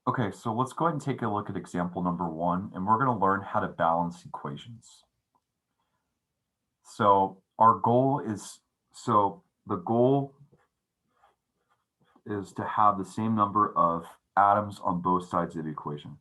Okay, so let's go ahead and take a look at example number 1, and we're going to learn how to balance equations. So the goal is to have the same number of atoms on both sides of the equation.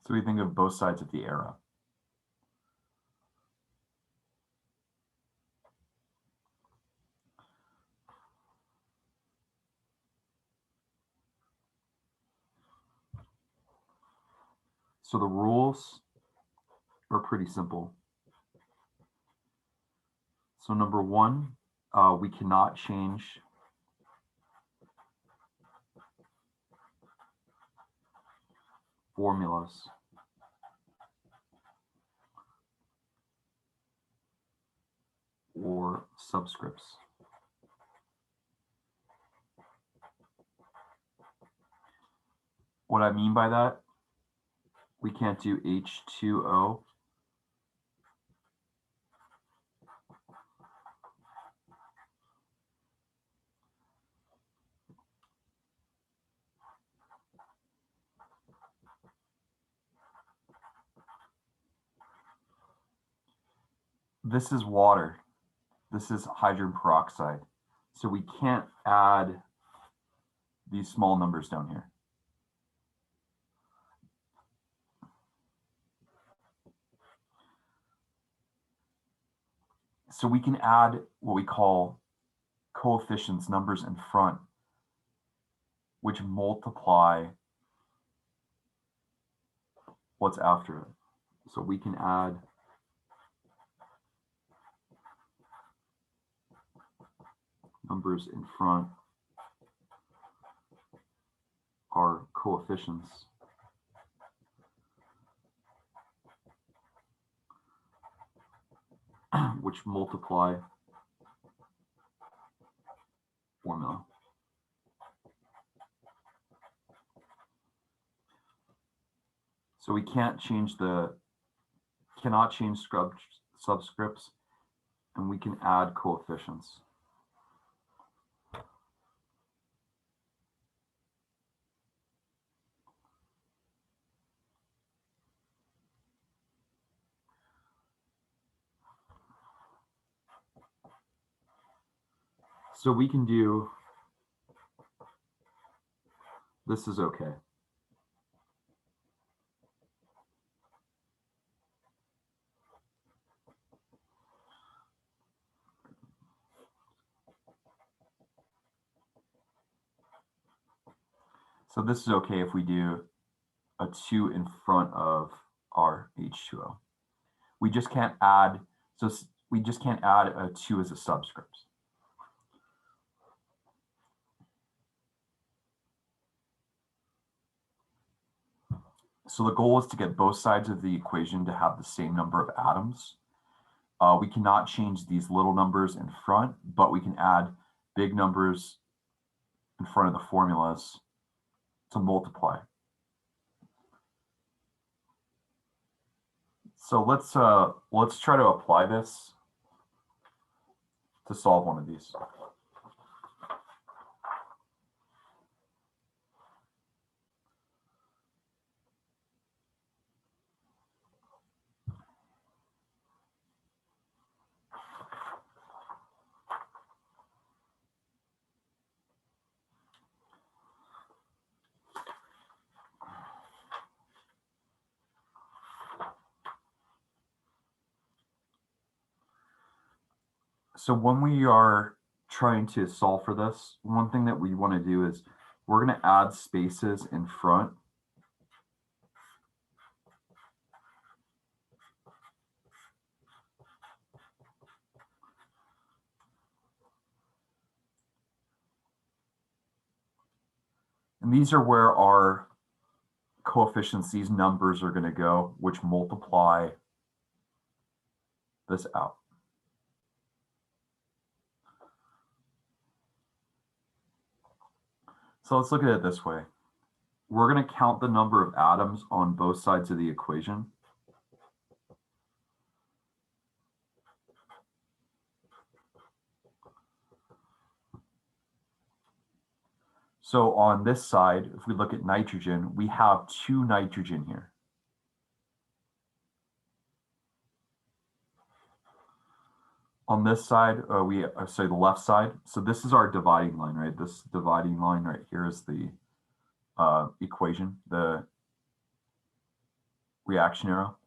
So we think of both sides of the arrow. So the rules are pretty simple. So number 1, we cannot change formulas or subscripts. What I mean by that, we can't do H2O This is water. This is hydrogen peroxide. So we can't add these small numbers down here. So we can add what we call coefficients, numbers in front, which multiply what's after it. So we can add numbers in front are coefficients. Which multiply formula. So we cannot change subscripts, and we can add coefficients. So we can do, this is okay. So this is okay if we do a 2 in front of our H2O. We just can't add, so we just can't add a 2 as a subscript. So the goal is to get both sides of the equation to have the same number of atoms. We cannot change these little numbers in front, but we can add big numbers in front of the formulas to multiply. So let's try to apply this to solve one of these. So when we are trying to solve for this, one thing that we want to do is we're going to add spaces in front. And these are where our coefficients these numbers are going to go, which multiply this out. So let's look at it this way. We're going to count the number of atoms on both sides of the equation. So on this side, if we look at nitrogen, we have 2 nitrogen here. On this side, the left side. So this is our dividing line, right? This dividing line right here is the equation, the reaction arrow.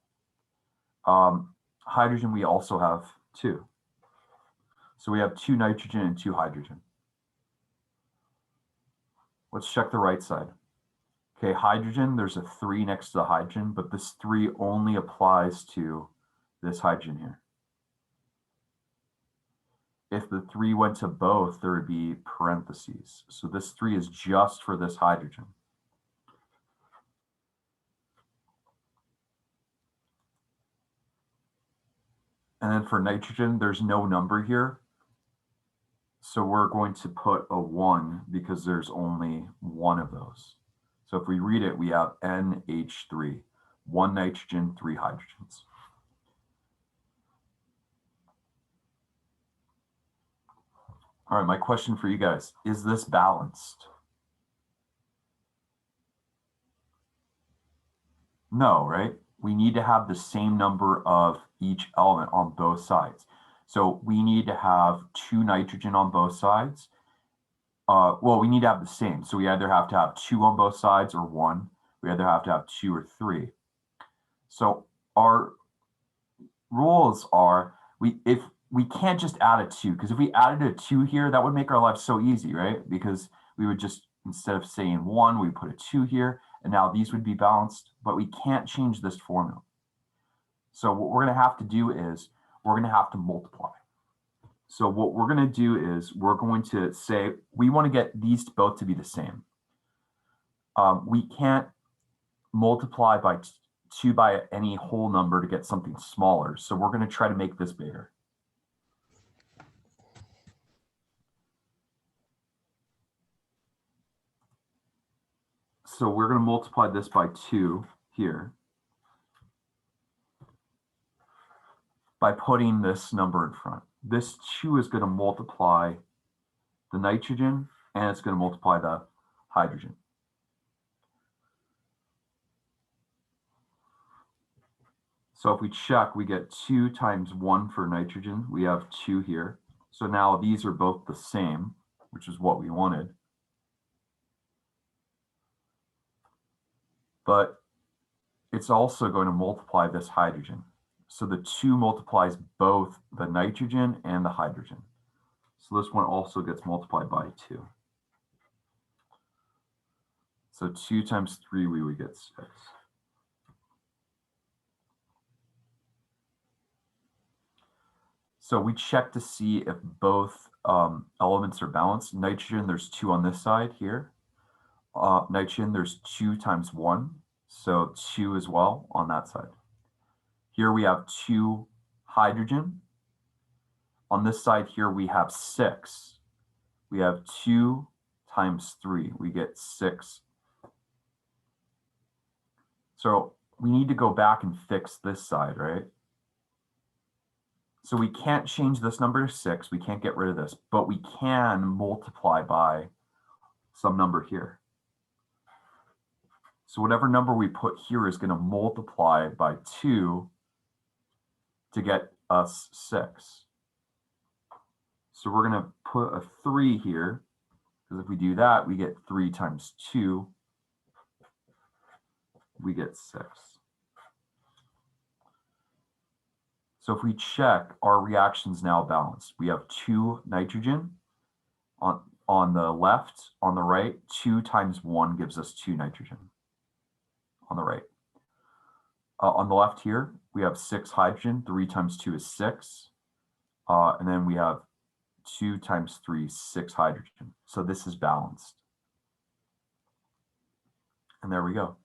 Hydrogen, we also have 2. So we have 2 nitrogen and 2 hydrogen. Let's check the right side. Okay, hydrogen, there's a 3 next to the hydrogen, but this 3 only applies to this hydrogen here. If the 3 went to both, there would be parentheses. So this 3 is just for this hydrogen. And then for nitrogen, there's no number here. So we're going to put a 1 because there's only one of those. So if we read it, we have NH3, 1 nitrogen, 3 hydrogens. All right, my question for you guys, is this balanced? No, right? We need to have the same number of each element on both sides. So we need to have 2 nitrogen on both sides. Well, we need to have the same. So we either have to have 2 on both sides or 1. We either have to have 2 or 3. So our rules are, if we can't just add a 2, because if we added a 2 here, that would make our life so easy, right? Because we would just, instead of saying 1, we put a 2 here, and now these would be balanced, but we can't change this formula. So what we're going to have to do is we're going to have to multiply. So what we're going to do is we're going to say we want to get these both to be the same. We can't multiply by 2 by any whole number to get something smaller. So we're going to try to make this bigger. So we're going to multiply this by 2 here by putting this number in front. This 2 is going to multiply the nitrogen, and it's going to multiply the hydrogen. So if we check, we get 2 times 1 for nitrogen. We have 2 here. So now these are both the same, which is what we wanted. But it's also going to multiply this hydrogen. So the 2 multiplies both the nitrogen and the hydrogen. So this one also gets multiplied by 2. So 2 times 3, we would get 6. So we check to see if both elements are balanced. Nitrogen, there's 2 on this side here. Nitrogen, there's 2 times 1. So 2 as well on that side. Here we have 2 hydrogen. On this side here, we have 6. We have 2 times 3. We get 6. So we need to go back and fix this side, right? So we can't change this number to 6. We can't get rid of this, but we can multiply by some number here. So whatever number we put here is going to multiply by 2 to get us 6. So we're going to put a 3 here, because if we do that, we get 3 times 2. We get 6. So if we check, our reaction's now balanced. We have 2 nitrogen on the left. On the right, 2 times 1 gives us 2 nitrogen on the right. On the left here, we have 6 hydrogen. 3 times 2 is 6. And then we have 2 times 3, 6 hydrogen. So this is balanced. And there we go.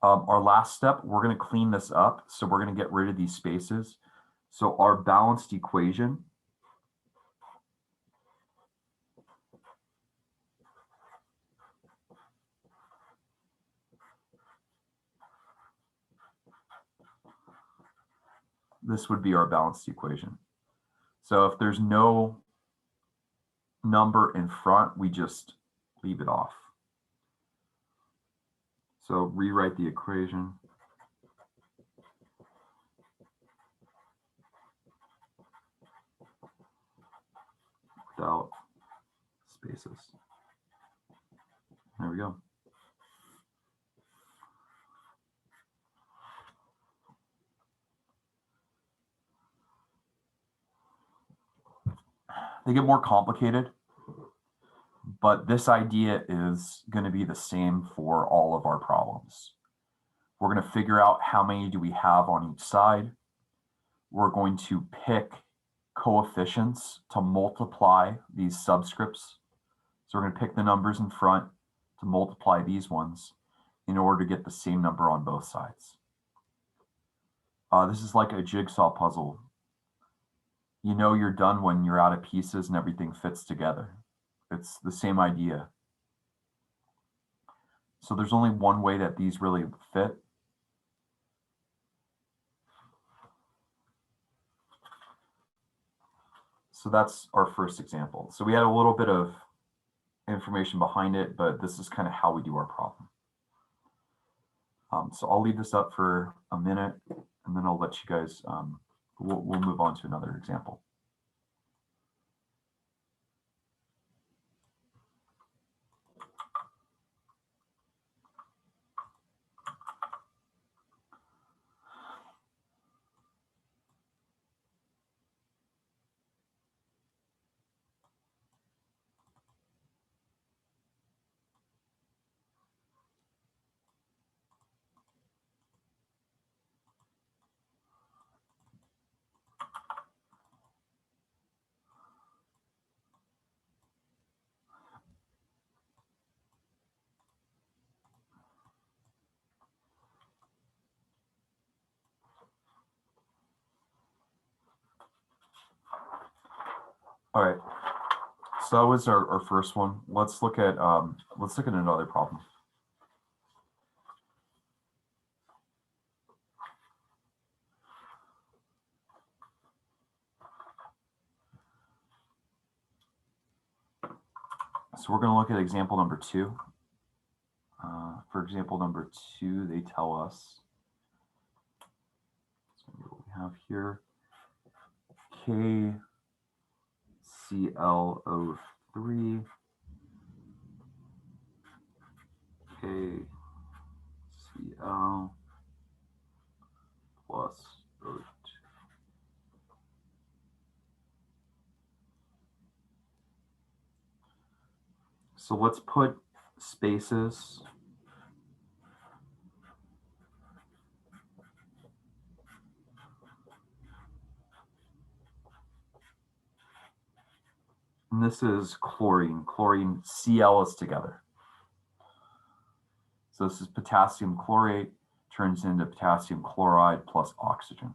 Our last step, we're going to clean this up. So we're going to get rid of these spaces. So our balanced equation this would be our balanced equation. So if there's no number in front, we just leave it off. So rewrite the equation. Without spaces. There we go. They get more complicated, but this idea is going to be the same for all of our problems. We're going to figure out how many do we have on each side. We're going to pick coefficients to multiply these subscripts. So we're going to pick the numbers in front to multiply these ones in order to get the same number on both sides. This is like a jigsaw puzzle. You know you're done when you're out of pieces and everything fits together. It's the same idea. So there's only one way that these really fit. So that's our first example. So we had a little bit of information behind it, but this is kind of how we do our problem. So I'll leave this up for a minute and then I'll let you guys, we'll move on to another example. All right, so that was our first one. Let's look at another problem. So we're going to look at example number 2. For example number 2, they tell us, so what we have here, KClO3, KCl plus O2. So let's put spaces and this is chlorine. Chlorine, Cl is together. So this is potassium chlorate, turns into potassium chloride plus oxygen.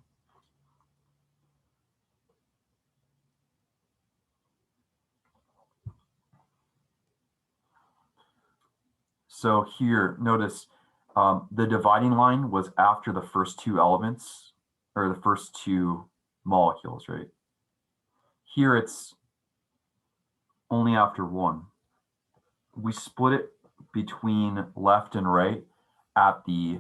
So here, notice the dividing line was after the first 2 elements, or the first 2 molecules, right? Here it's only after 1. We split it between left and right at the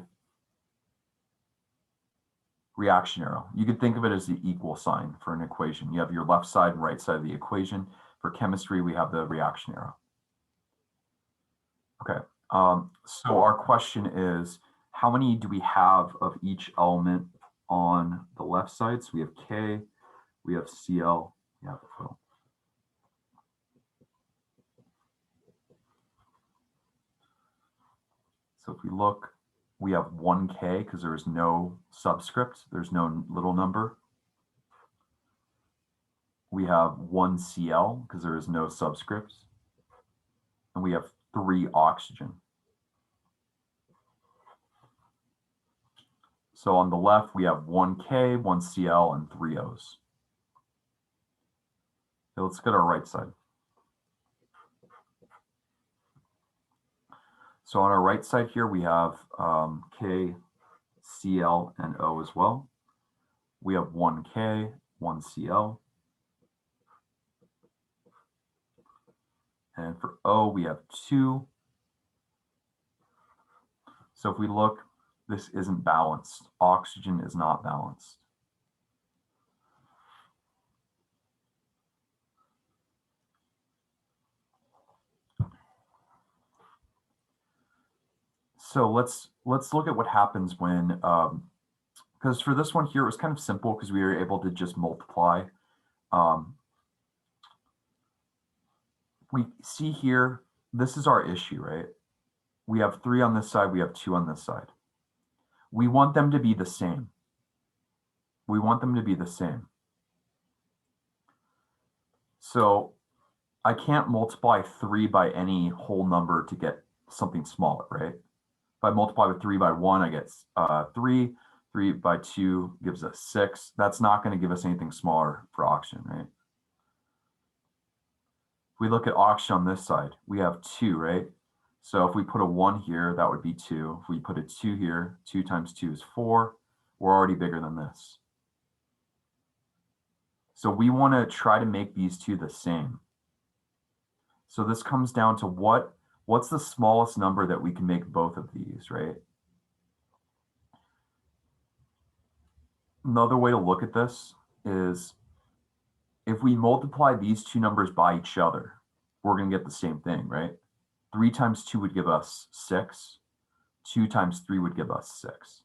reaction arrow. You could think of it as the equal sign for an equation. You have your left side and right side of the equation. For chemistry, we have the reaction arrow. Okay, so our question is, how many do we have of each element on the left side? So we have K, we have Cl, we have O. So if we look, we have 1K because there's no subscript, there's no little number. We have 1 Cl because there is no subscript. And we have 3 oxygen. So on the left, we have 1K, 1Cl, and 3 Os. Okay, let's go to our right side. So on our right side here, we have K, Cl, and O as well. We have 1K, 1Cl. And for O, we have 2. So if we look, this isn't balanced. Oxygen is not balanced. So let's look at what happens when, because for this one here, it was kind of simple because we were able to just multiply. We see here, this is our issue, right? We have 3 on this side, we have 2 on this side. We want them to be the same. We want them to be the same. So I can't multiply 3 by any whole number to get something smaller, right? If I multiply with 3 by 1, I get 3. 3 by 2 gives us 6. That's not going to give us anything smaller for oxygen, right? If we look at oxygen on this side, we have 2, right? So if we put a 1 here, that would be 2. If we put a 2 here, 2 times 2 is 4. We're already bigger than this. So we want to try to make these two the same. So this comes down to what's the smallest number that we can make both of these, right? Another way to look at this is if we multiply these two numbers by each other, we're going to get the same thing, right? 3 times 2 would give us 6. 2 times 3 would give us 6.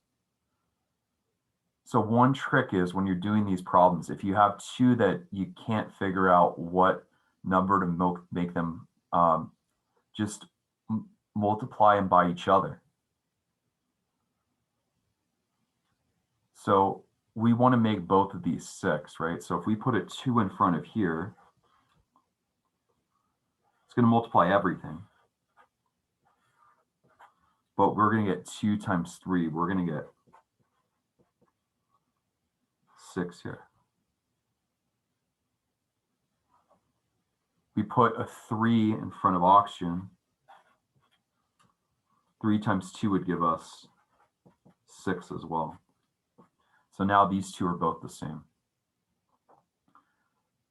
So one trick is when you're doing these problems, if you have two that you can't figure out what number to make them, just multiply them by each other. So we want to make both of these 6, right? So if we put a 2 in front of here, it's going to multiply everything. But we're going to get 2 times 3. We're going to get 6 here. We put a 3 in front of oxygen. 3 times 2 would give us 6 as well. So now these two are both the same.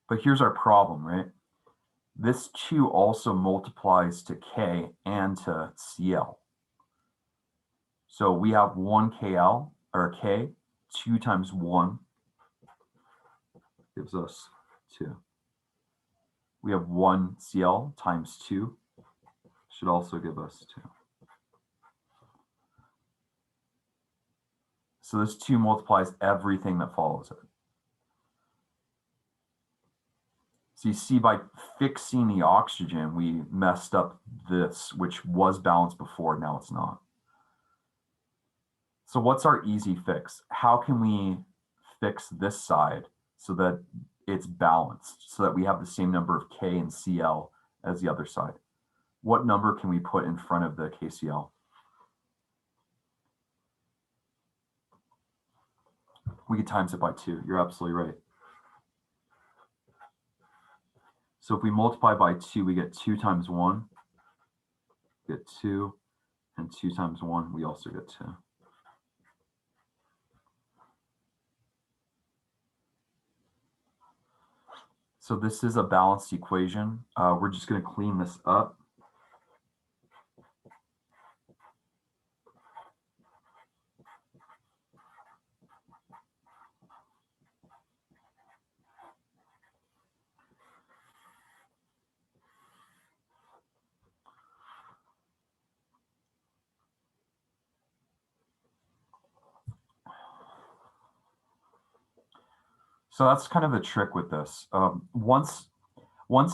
But here's our problem, right? This 2 also multiplies to K and to Cl. So we have 1 KL, or K, 2 times 1 gives us 2. We have 1 Cl times 2, should also give us 2. So this 2 multiplies everything that follows it. So you see, by fixing the oxygen, we messed up this, which was balanced before, now it's not. So what's our easy fix? How can we fix this side so that it's balanced, so that we have the same number of K and Cl as the other side? What number can we put in front of the KCl? We could times it by 2. You're absolutely right. So if we multiply by 2, we get 2 times 1, get 2, and 2 times 1, we also get 2. So this is a balanced equation. We're just going to clean this up. So that's kind of the trick with this. Once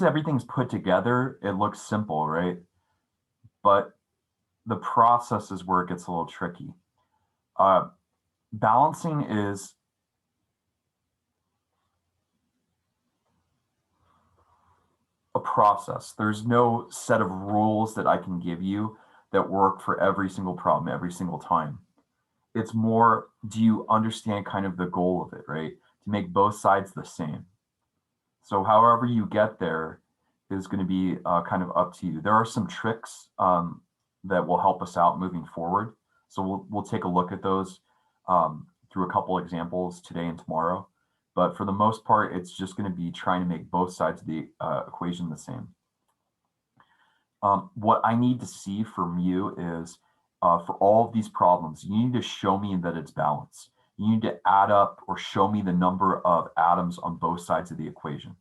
everything's put together, it looks simple, right? But the process is where it gets a little tricky. Balancing is a process. There's no set of rules that I can give you that work for every single problem every single time. It's more, do you understand kind of the goal of it, right? To make both sides the same. So however you get there is going to be kind of up to you. There are some tricks that will help us out moving forward. So we'll take a look at those through a couple examples today and tomorrow. But for the most part, it's just going to be trying to make both sides of the equation the same. What I need to see from you is for all of these problems, you need to show me that it's balanced. You need to add up or show me the number of atoms on both sides of the equation.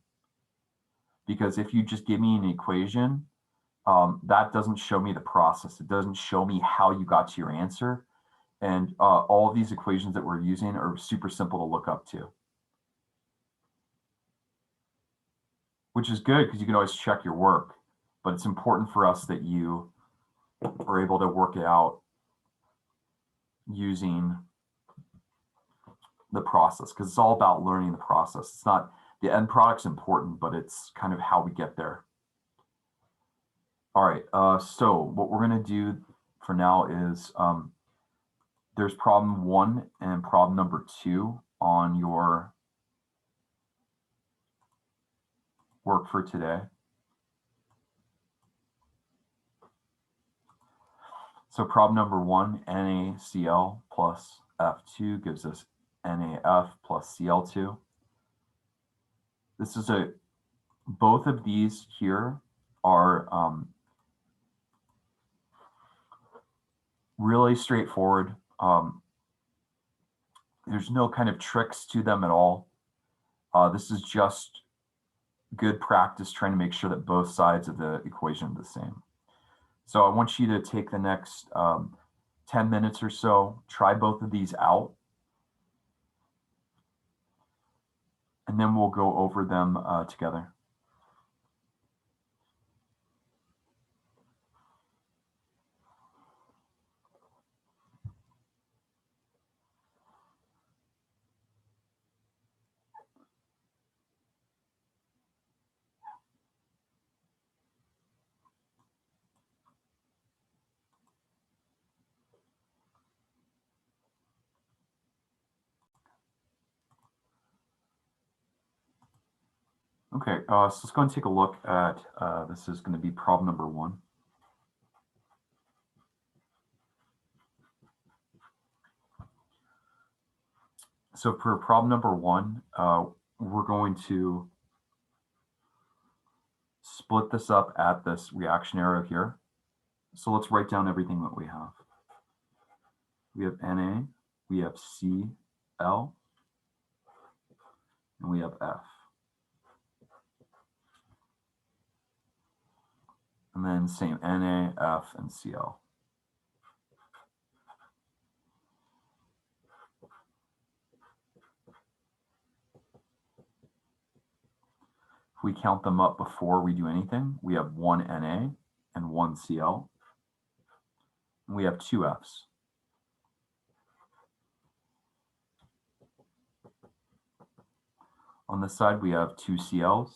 Because if you just give me an equation, that doesn't show me the process. It doesn't show me how you got to your answer. And all of these equations that we're using are super simple to look up to. Which is good because you can always check your work. But it's important for us that you are able to work it out using the process, because it's all about learning the process. It's not, the end product's important, but it's kind of how we get there. All right, so what we're going to do for now is there's problem 1 and problem number 2 on your work for today. So problem number 1, NaCl plus F2 gives us NaF plus Cl2. This is both of these here are really straightforward. There's no kind of tricks to them at all. This is just good practice trying to make sure that both sides of the equation are the same. So I want you to take the next 10 minutes or so, try both of these out, and then we'll go over them together. Okay, so let's go and take a look at, this is going to be problem number 1. So for problem number 1, we're going to split this up at this reaction arrow here. So let's write down everything that we have. We have Na, we have Cl, and we have F. And then same Na, F, and Cl. If we count them up before we do anything, we have 1 Na and 1 Cl. And we have 2 Fs. On this side, we have 2 Cls,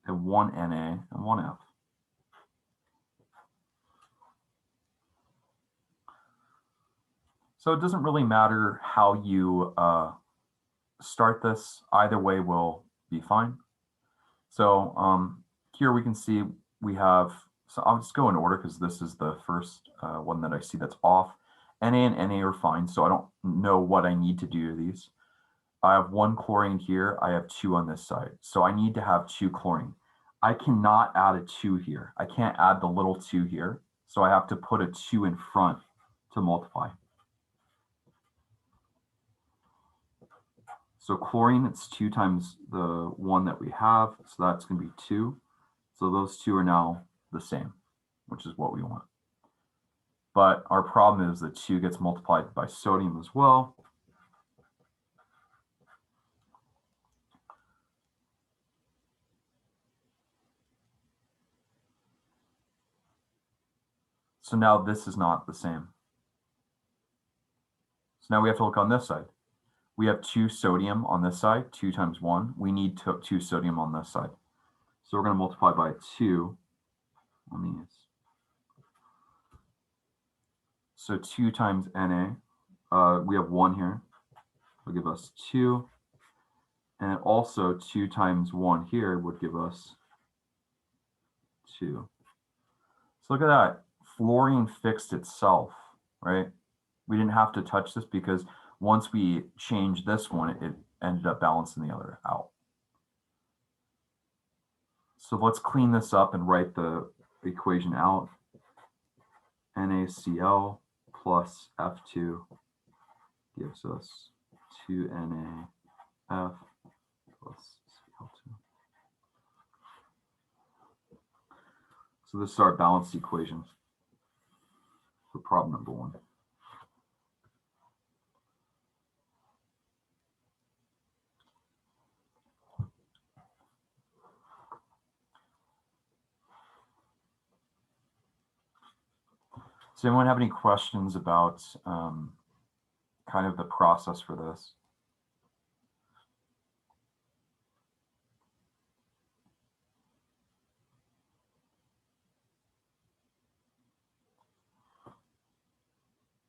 and 1 Na and 1 F. So it doesn't really matter how you start this. Either way will be fine. So here we can see we have, so I'll just go in order because this is the first one that I see that's off. Na and Na are fine, so I don't know what I need to do to these. I have 1 chlorine here, I have 2 on this side. So I need to have 2 chlorine. I cannot add a 2 here. I can't add the little 2 here. So I have to put a 2 in front to multiply. So chlorine, it's 2 times the 1 that we have. So that's going to be 2. So those 2 are now the same, which is what we want. But our problem is that 2 gets multiplied by sodium as well. So now this is not the same. So now we have to look on this side. We have 2 sodium on this side, 2 times 1. We need 2 sodium on this side. So we're going to multiply by 2 on these. So 2 times Na we have 1 here. Will give us 2. And also 2 times 1 here would give us 2. So look at that. Fluorine fixed itself, right? We didn't have to touch this because once we changed this one, it ended up balancing the other out. So let's clean this up and write the equation out. NaCl plus F2 gives us 2NaF plus Cl2. So this is our balanced equation for problem number 1. Does anyone have any questions about kind of the process for this?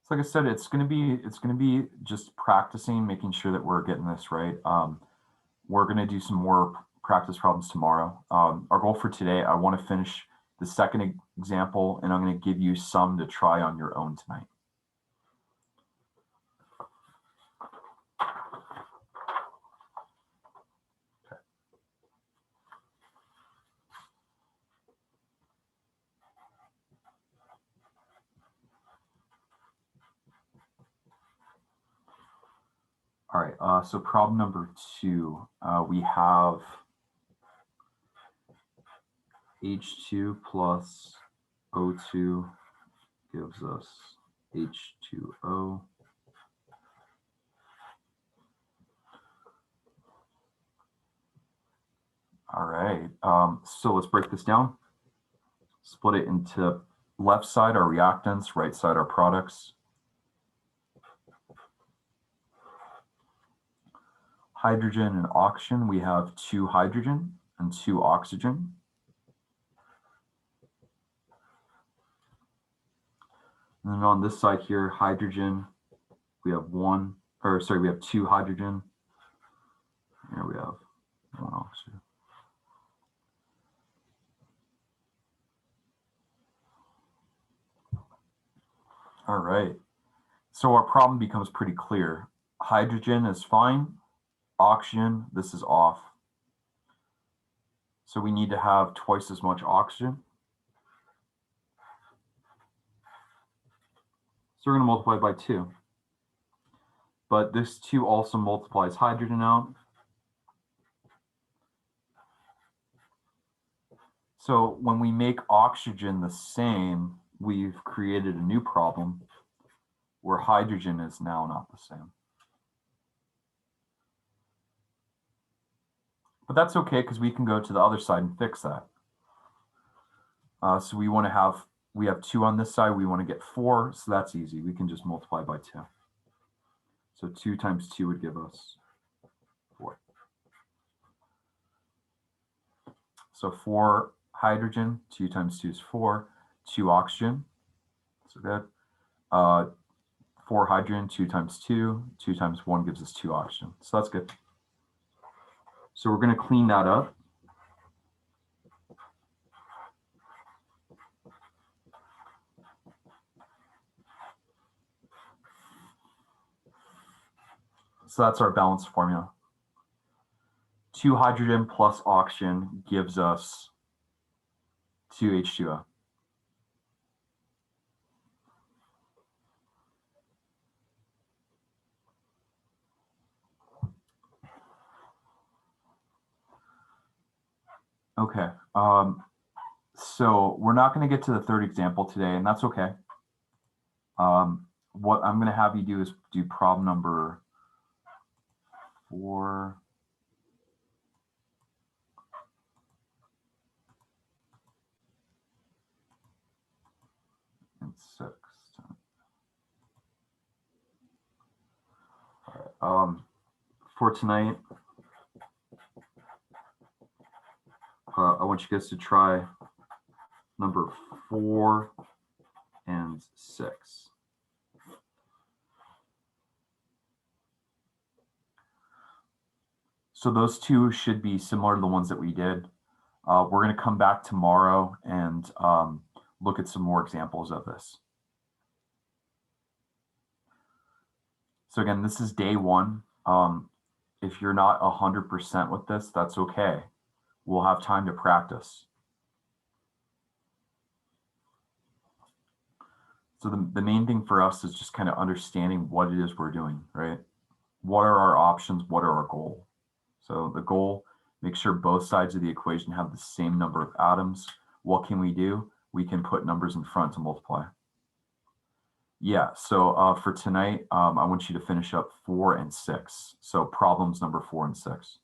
So like I said, it's going to be just practicing, making sure that we're getting this right. We're going to do some more practice problems tomorrow. Our goal for today, I want to finish the second example, and I'm going to give you some to try on your own tonight. Okay. All right, so problem number 2, we have H2 plus O2 gives us H2O. All right, so let's break this down. Split it into left side our reactants, right side our products. Hydrogen and oxygen, we have 2 hydrogen and 2 oxygen. And then on this side here, hydrogen, we have 2 hydrogen. Here we have 1 oxygen. All right, so our problem becomes pretty clear. Hydrogen is fine, oxygen, this is off. So we need to have twice as much oxygen. So we're going to multiply by 2. But this 2 also multiplies hydrogen out. So when we make oxygen the same, we've created a new problem where hydrogen is now not the same. But that's okay because we can go to the other side and fix that. So we have 2 on this side, we want to get 4, so that's easy. We can just multiply by 2. So 2 times 2 would give us 4. So 4 hydrogen, 2 times 2 is 4, 2 oxygen, so good. 4 hydrogen, 2 times 2, 2 times 1 gives us 2 oxygen, so that's good. So we're going to clean that up. So that's our balanced formula. 2 hydrogen plus oxygen gives us 2 H2O. Okay, so we're not going to get to the third example today, and that's okay. What I'm going to have you do is do problem number 4. And 6. All right. For tonight, I want you guys to try number 4 and 6. So those two should be similar to the ones that we did. We're going to come back tomorrow and look at some more examples of this. So again, this is day one. If you're not 100% with this, that's okay. We'll have time to practice. So the main thing for us is just kind of understanding what it is we're doing, right? What are our options? What are our goals? So the goal, make sure both sides of the equation have the same number of atoms. What can we do? We can put numbers in front to multiply. Yeah, so for tonight, I want you to finish up 4 and 6. So problems number 4 and 6.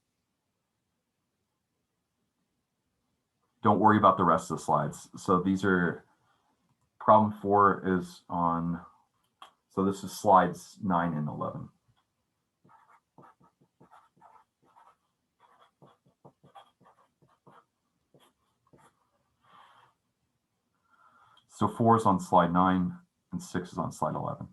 Don't worry about the rest of the slides. So these are, problem 4 is on, so this is slides 9 and 11. So 4 is on slide 9 and 6 is on slide 11.